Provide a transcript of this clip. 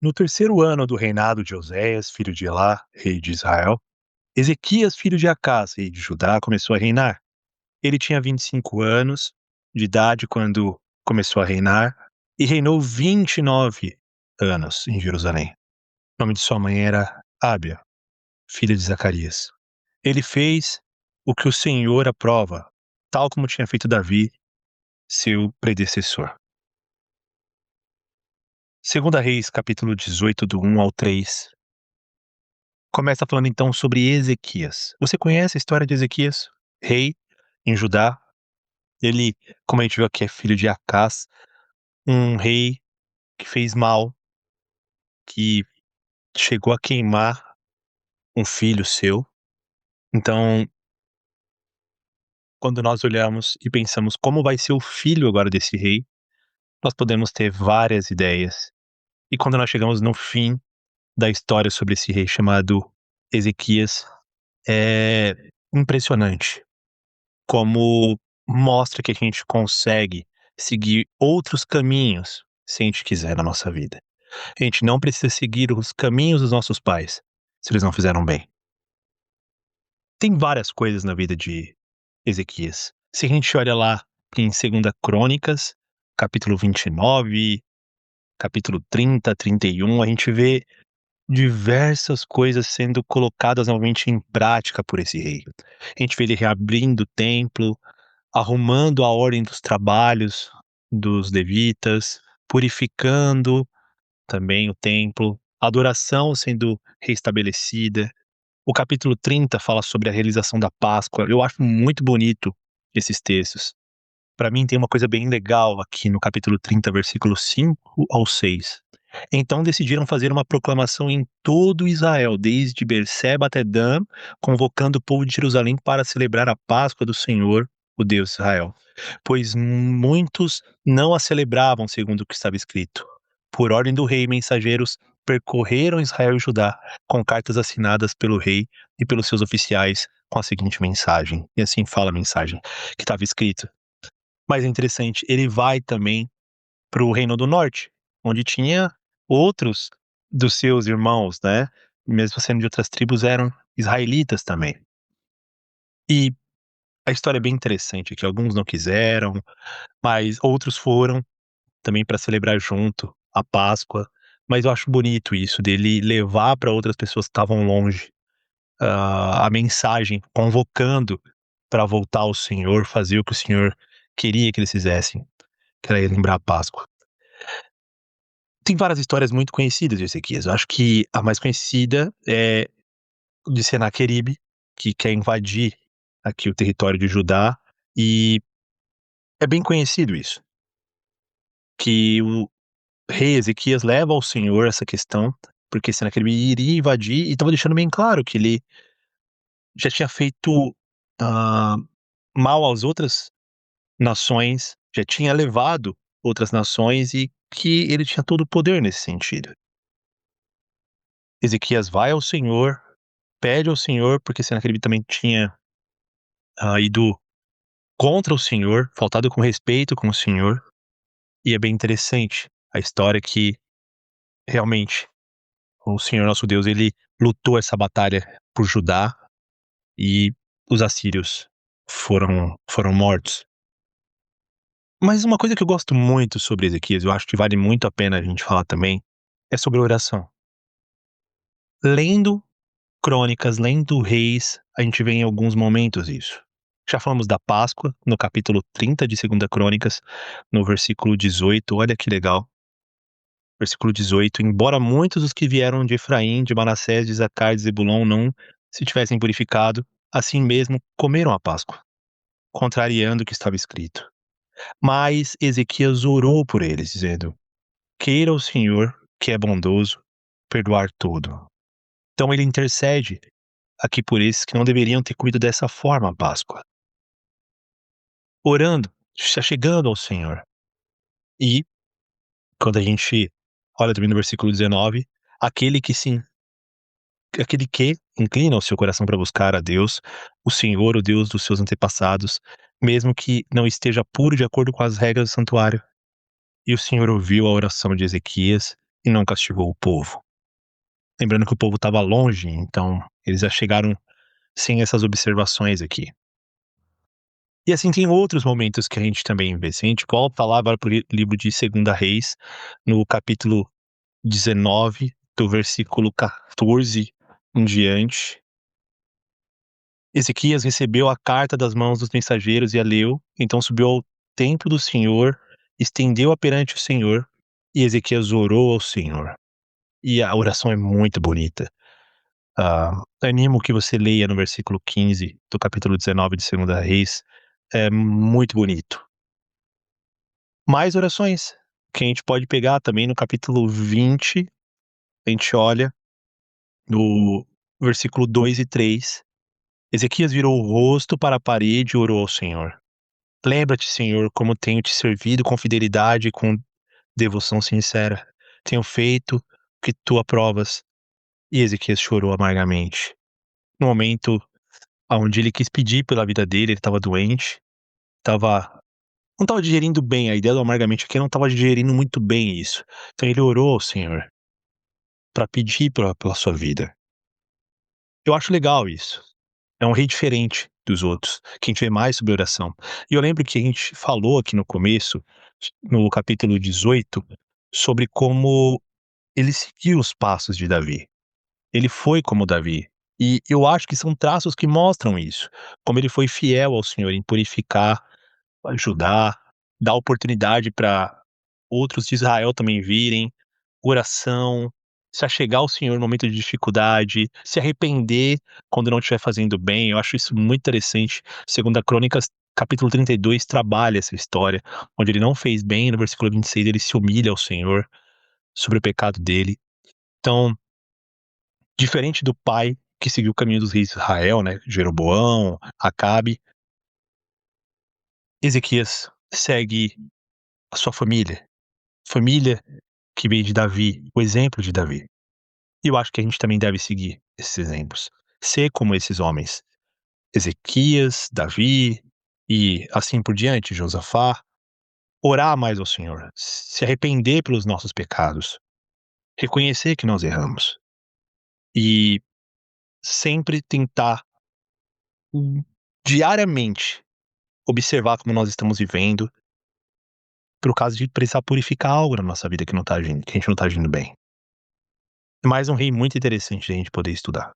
No terceiro ano do reinado de Oséias, filho de Elá, rei de Israel, Ezequias, filho de Acás, rei de Judá, começou a reinar. Ele tinha 25 anos de idade quando começou a reinar e reinou 29 anos em Jerusalém. O nome de sua mãe era Ábia, filha de Zacarias. Ele fez o que o Senhor aprova, tal como tinha feito Davi, seu predecessor. Segunda Reis, capítulo 18, do 1 ao 3. Começa falando então sobre Ezequias. Você conhece a história de Ezequias? Rei em Judá. Ele, como a gente viu aqui, é filho de Acás, um rei que fez mal, que chegou a queimar um filho seu. Então, quando nós olhamos e pensamos como vai ser o filho agora desse rei, nós podemos ter várias ideias. E quando nós chegamos no fim da história sobre esse rei chamado Ezequias, é impressionante como mostra que a gente consegue seguir outros caminhos se a gente quiser na nossa vida. A gente não precisa seguir os caminhos dos nossos pais, se eles não fizeram bem. Tem várias coisas na vida de Ezequias. Se a gente olha lá em 2 Crônicas, capítulo 29, capítulo 30, 31, a gente vê diversas coisas sendo colocadas novamente em prática por esse rei. A gente vê ele reabrindo o templo, arrumando a ordem dos trabalhos dos levitas, purificando também o templo, a adoração sendo restabelecida. O capítulo 30 fala sobre a realização da Páscoa. Eu acho muito bonito esses textos. Para mim tem uma coisa bem legal aqui no capítulo 30, versículo 5 ao 6. Então decidiram fazer uma proclamação em todo Israel, desde Berseba até Dan, convocando o povo de Jerusalém para celebrar a Páscoa do Senhor, o Deus de Israel. Pois muitos não a celebravam segundo o que estava escrito. Por ordem do rei, mensageiros percorreram Israel e Judá com cartas assinadas pelo rei e pelos seus oficiais com a seguinte mensagem. E assim fala a mensagem que estava escrito. Mas é interessante, ele vai também para o Reino do Norte, onde tinha outros dos seus irmãos, né? Mesmo sendo de outras tribos, eram israelitas também. E a história é bem interessante, que alguns não quiseram, mas outros foram também para celebrar junto a Páscoa. Mas eu acho bonito isso, dele levar para outras pessoas que estavam longe a mensagem, convocando para voltar ao Senhor, fazer o que o Senhor queria que eles fizessem, que era lembrar a Páscoa. Tem várias histórias muito conhecidas de Ezequias. Eu acho que a mais conhecida é de Senaqueribe, que quer invadir aqui o território de Judá, e é bem conhecido isso, que o rei Ezequias leva ao Senhor essa questão, porque Senaqueribe iria invadir e estava deixando bem claro que ele já tinha feito ah, mal às outras nações, já tinha levado outras nações e que ele tinha todo o poder nesse sentido. Ezequias vai ao Senhor, pede ao Senhor, porque Senaqueribe também tinha ido contra o Senhor, faltado com respeito com o Senhor, e é bem interessante a história que realmente o Senhor nosso Deus, ele lutou essa batalha por Judá e os assírios foram mortos. Mas uma coisa que eu gosto muito sobre Ezequias, eu acho que vale muito a pena a gente falar também, é sobre a oração. Lendo Crônicas, lendo Reis, a gente vê em alguns momentos isso. Já falamos da Páscoa, no capítulo 30 de 2 Crônicas, no versículo 18, olha que legal. Versículo 18, embora muitos dos que vieram de Efraim, de Manassés, de Zacar, de Zebulon não se tivessem purificado, assim mesmo comeram a Páscoa, contrariando o que estava escrito. Mas Ezequias orou por eles, dizendo, queira o Senhor, que é bondoso, perdoar tudo. Então ele intercede aqui por esses que não deveriam ter comido dessa forma a Páscoa. Orando, chegando ao Senhor. E, quando a gente olha também no versículo 19, aquele que inclina o seu coração para buscar a Deus, o Senhor, o Deus dos seus antepassados, mesmo que não esteja puro de acordo com as regras do santuário. E o Senhor ouviu a oração de Ezequias e não castigou o povo. Lembrando que o povo estava longe, então eles já chegaram sem essas observações aqui. E assim tem outros momentos que a gente também vê. Se a gente volta lá agora para o livro de Segunda Reis, no capítulo 19, do versículo 14 em diante, Ezequias recebeu a carta das mãos dos mensageiros e a leu, então subiu ao templo do Senhor, estendeu-a perante o Senhor, e Ezequias orou ao Senhor. E a oração é muito bonita. Animo que você leia no versículo 15 do capítulo 19 de Segunda Reis, é muito bonito. Mais orações que a gente pode pegar também no capítulo 20, a gente olha no versículo 2 e 3. Ezequias virou o rosto para a parede e orou ao Senhor. Lembra-te, Senhor, como tenho te servido com fidelidade e com devoção sincera. Tenho feito o que tu aprovas. E Ezequias chorou amargamente. No momento onde ele quis pedir pela vida dele, ele estava doente, estava não estava digerindo bem, a ideia do amargamente aqui, não estava digerindo muito bem isso. Então ele orou ao Senhor para pedir pela sua vida. Eu acho legal isso. É um rei diferente dos outros, que a gente vê mais sobre oração. E eu lembro que a gente falou aqui no começo, no capítulo 18, sobre como ele seguiu os passos de Davi. Ele foi como Davi. E eu acho que são traços que mostram isso. Como ele foi fiel ao Senhor em purificar, ajudar, dar oportunidade para outros de Israel também virem, oração, se achegar ao Senhor no momento de dificuldade, se arrepender quando não estiver fazendo bem. Eu acho isso muito interessante. Segunda Crônicas, capítulo 32, trabalha essa história, onde ele não fez bem, no versículo 26 ele se humilha ao Senhor sobre o pecado dele. Então, diferente do pai que seguiu o caminho dos reis de Israel, né, Jeroboão, Acabe, Ezequias segue a sua família que veio de Davi, o exemplo de Davi. E eu acho que a gente também deve seguir esses exemplos, ser como esses homens, Ezequias, Davi e assim por diante, Josafá, orar mais ao Senhor, se arrepender pelos nossos pecados, reconhecer que nós erramos e sempre tentar diariamente observar como nós estamos vivendo, por caso de precisar purificar algo na nossa vida que não tá agindo, que a gente não tá agindo bem. É mais um rei muito interessante de a gente poder estudar.